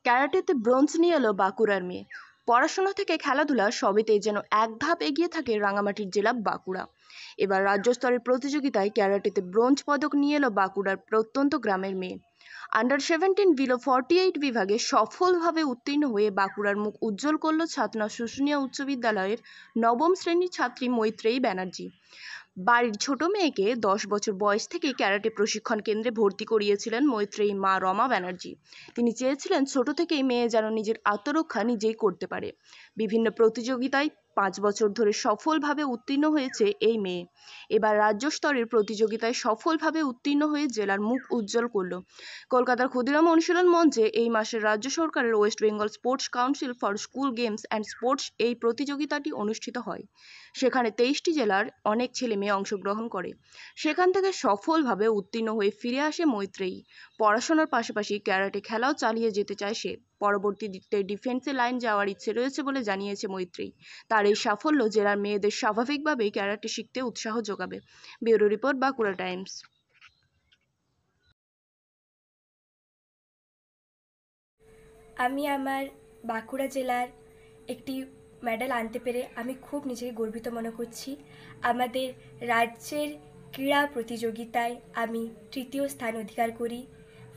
ক্যারাটেতে bronze নিয়ে এলো বাঁকুড়ার মেয়ে। পড়াশোনা থেকে খেলাধুলা সবেতেই যেন এক ধাপ এগিয়ে থাকে রাঙামাটির জেলা বাঁকুড়া। এবার রাজ্য স্তরের প্রতিযোগিতায় ক্যারাটেতে ব্রোঞ্জ পদক নিয়ে এলো বাঁকুড়ার প্রত্যন্ত গ্রামের মেয়ে। আন্ডার 17 বিলো 48 বিভাগে সফলভাবে উত্তীর্ণ হয়ে বাঁকুড়ার মুখ উজ্জ্বল করল ছাতনা শুশুনিয়া উচ্চ বিদ্যালয়ের নবম শ্রেণীর ছাত্রী মৈত্রেয়ী ব্যানার্জি। বাড়ির ছোট মেয়েকে 10 বছর বয়স থেকেই ক্যারাটে প্রশিক্ষণ কেন্দ্রে ভর্তি করিয়েছিলেন মৈত্রেয়ী মা রমা ব্যানার্জি। তিনি চেয়েছিলেন ছোট থেকেই মেয়ে যেন নিজের আত্মরক্ষা নিজেই করতে পারে। বিভিন্ন প্রতিযোগিতায় 5 বছর ধরে সফলভাবে উত্তীর্ণ হয়েছে এই মেয়ে। এবার রাজ্য স্তরের প্রতিযোগিতায় সফলভাবে উত্তীর্ণ হয়ে জেলার মুখ উজ্জ্বল করল। কলকাতার ক্ষুদিরাম অনুশীলন মঞ্চে এই মাসের রাজ্য সরকারের West Bengal sports council for school games and sports এই প্রতিযোগিতাটি অনুষ্ঠিত হয়। সেখানে 23টি জেলার অনেক ছেলে মেয়ে অংশগ্রহণ করে। সেখান থেকে সফলভাবে উত্তীর্ণ হয়ে ফিরে আসে মৈত্রেয়ী। পড়াশোনার পাশাপাশি ক্যারাটে খেলাও চালিয়ে যেতে চায় সে। পরবর্তীতে ডিফেন্সে লাইন যাওয়ার ইচ্ছে রয়েছে বলে জানিয়েছে মৈত্রেয়ী। তার এই সাফল্য জেলার মেয়েদের স্বাভাবিকভাবেই ক্যারাটে শিখতে উৎসাহ যোগাবে। Bureau report, Bankura Times. আমি আমার বাঁকুড়া জেলার একটি মেডেল আনতে পেরে আমি খুব নিজেকে গর্বিত মনে করছি। আমাদের রাজ্যের ক্রীড়া প্রতিযোগিতায় আমি তৃতীয় স্থান অধিকার করি।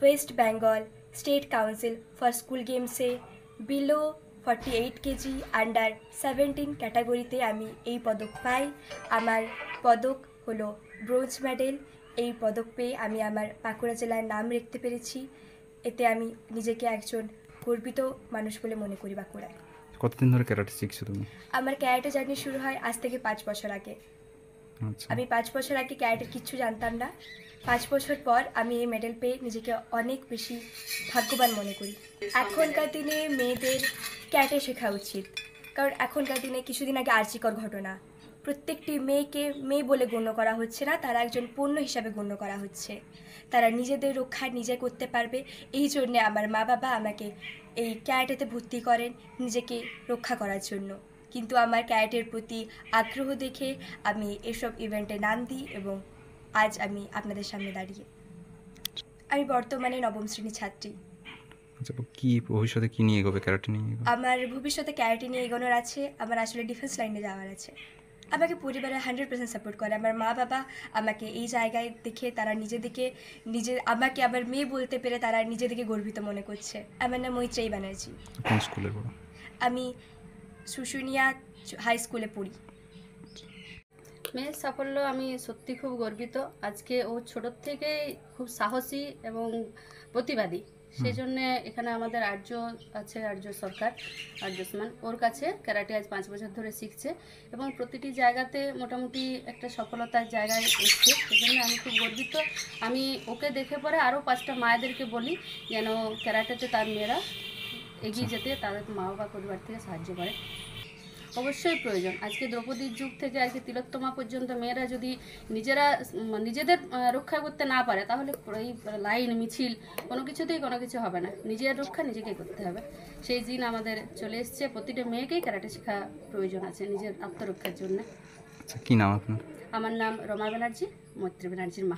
West Bengal state council for school গেমসে বিলো 48 কেজি আন্ডার 17 ক্যাটাগরিতে আমি এই পদক পাই। আমার পদক হলো ব্রোঞ্জ মেডেল। এই পদক পেয়ে আমি আমার বাঁকুড়া জেলার নাম রাখতে পেরেছি। এতে আমি নিজেকে একজন গর্বিত মানুষ বলে মনে করি বাঁকুড়ায়। কতদিন ধরে ক্যারাটে শিখছো তুমি? আমার ক্যারাটে জার্নি শুরু হয় আজ থেকে 5 বছর আগে। আচ্ছা। আমি 5 বছর আগে ক্যারাটে কিচ্ছু জানতাম না। 5 বছর পর আমি এই মেডেল পেয়ে নিজেকে অনেক বেশি ভাগ্যবান মনে করি। এখনকার দিনে মেয়েদের ক্যারাটে শেখা উচিত, কারণ এখনকার দিনে কিছুদিন আগে আর্চিকর ঘটনা, প্রত্যেকটি মেয়েকে মেয়ে বলে গণ্য করা হচ্ছে না, তারা একজন পণ্য হিসাবে গণ্য করা হচ্ছে। তারা নিজেদের রক্ষা নিজে করতে পারবে, এই জন্যে আমার মা বাবা আমাকে এই ক্যারাটেতে ভর্তি করেন নিজেকে রক্ষা করার জন্য। কিন্তু আমার ক্যারাটের প্রতি আগ্রহ দেখে আমি এসব ইভেন্টে নাম দিই এবং আজ আমি আপনাদের সামনে দাঁড়িয়ে। আমি বর্তমানে নবম শ্রেণীর ছাত্রী। আচ্ছা, কি ভবিষ্যতে কি নিয়ে এগোবে ক্যারাটে নিয়ে? আমার ভবিষ্যতে ক্যারাটে নিয়ে এগোনোর আছে। আমার আসলে ডিফেন্স লাইনে যাওয়ার আছে। আমাকে পরিবারে 100% সাপোর্ট করে। আমার মা বাবা আমাকে এই জায়গায় দেখে তারা আমাকে আবার মেয়ে বলতে পেরে তারা নিজেদেরকে গর্বিত মনে করছে। আমার নাম মৈত্রেয়ী ব্যানার্জি। কোন স্কুলে পড়ো? আমি শুশুনিয়া হাই স্কুলে পড়ি। মেয়ের সাফল্য আমি সত্যি খুব গর্বিত। আজকে ও ছোটোর থেকেই খুব সাহসী এবং প্রতিবাদী। সেই জন্য এখানে আমাদের আর্য আছে, আর্য সরকার, আর্যসমান, ওর কাছে ক্যারাটে আজ 5 বছর ধরে শিখছে এবং প্রতিটি জায়গাতে মোটামুটি একটা সফলতার জায়গায় এসছে। সেই জন্য আমি খুব গর্বিত। আমি ওকে দেখে পরে আরও 5টা মায়েদেরকে বলি যেন ক্যারাটেতে তার মেয়েরা এগিয়ে যেতে তাদের মা বাবা পরিবার থেকে সাহায্য করে। অবশ্যই প্রয়োজন। আজকে দ্রৌপদীর যুগ থেকে আজকে তিলোত্তমা পর্যন্ত মেয়েরা যদি নিজেদের রক্ষা করতে না পারে তাহলে এই লাইন মিছিল কোনো কিছুতেই কোনো কিছু হবে না। নিজের রক্ষা নিজেকেই করতে হবে। সেই দিন আমাদের চলে এসছে। প্রতিটা মেয়েকেই ক্যারাটে শেখা প্রয়োজন আছে নিজের আত্মরক্ষার জন্য। আচ্ছা, কি নাম আপনার? আমার নাম রমা ব্যানার্জি, মৈত্রী ব্যানার্জির মা।